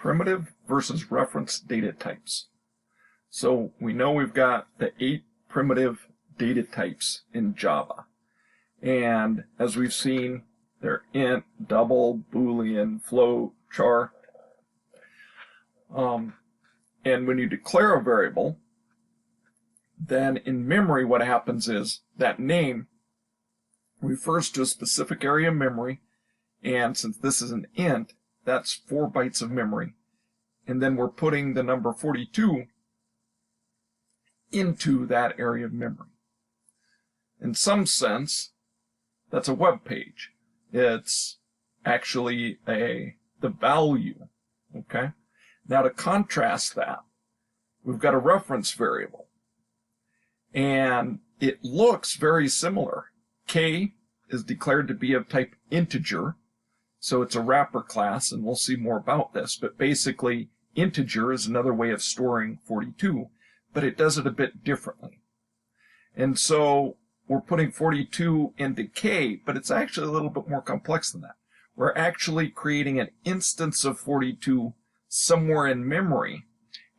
primitive versus reference data types. So we know we've got the 8 primitive data types in Java. And as we've seen, they're int, double, boolean, float, char. And when you declare a variable, then in memory what happens is that name refers to a specific area of memory, and since this is an int, that's 4 bytes of memory. And then we're putting the number 42 into that area of memory. In some sense, that's a web page. It's actually the value, okay? Now to contrast that, we've got a reference variable. And it looks very similar. K is declared to be of type integer, so it's a wrapper class, and we'll see more about this. But basically, integer is another way of storing 42, but it does it a bit differently. And so we're putting 42 into K, but it's actually a little bit more complex than that. We're actually creating an instance of 42 somewhere in memory,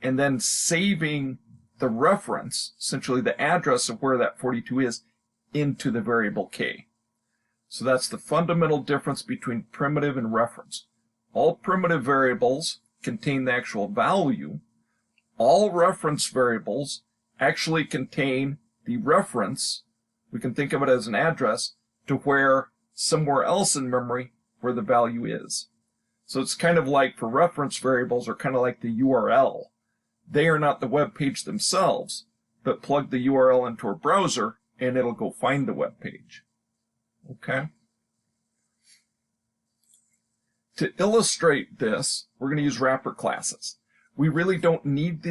and then saving the reference, essentially the address of where that 42 is, into the variable K. So that's the fundamental difference between primitive and reference. All primitive variables contain the actual value. All reference variables actually contain the reference, we can think of it as an address, to where somewhere else in memory where the value is. So it's kind of like, for reference variables, are kind of like the URL. They are not the web page themselves, but plug the URL into a browser and it'll go find the web page. Okay? To illustrate this, we're going to use wrapper classes. We really don't need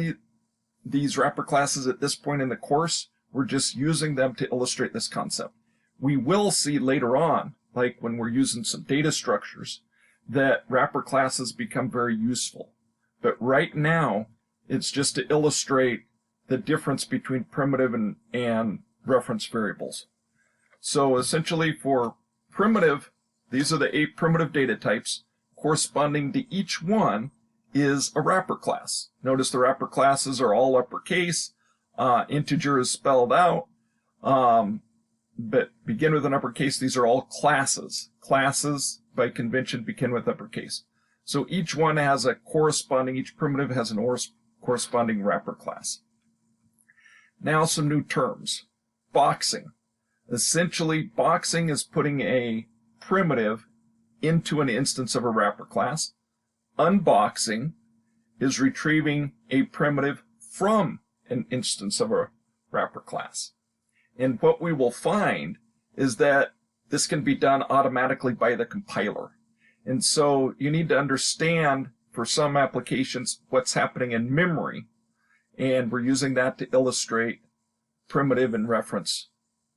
these wrapper classes at this point in the course. We're just using them to illustrate this concept. We will see later on, like when we're using some data structures, that wrapper classes become very useful. But right now, it's just to illustrate the difference between primitive and reference variables. So essentially for primitive, these are the 8 primitive data types. Corresponding to each one is a wrapper class. Notice the wrapper classes are all uppercase. Integer is spelled out, but begin with an uppercase. These are all classes. Classes, by convention, begin with uppercase. So each one has a corresponding, each primitive has an corresponding wrapper class. Now some new terms. Boxing. Essentially, boxing is putting a primitive into an instance of a wrapper class. Unboxing is retrieving a primitive from an instance of a wrapper class. And what we will find is that this can be done automatically by the compiler. And so you need to understand, for some applications, what's happening in memory. And we're using that to illustrate primitive and reference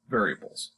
variables.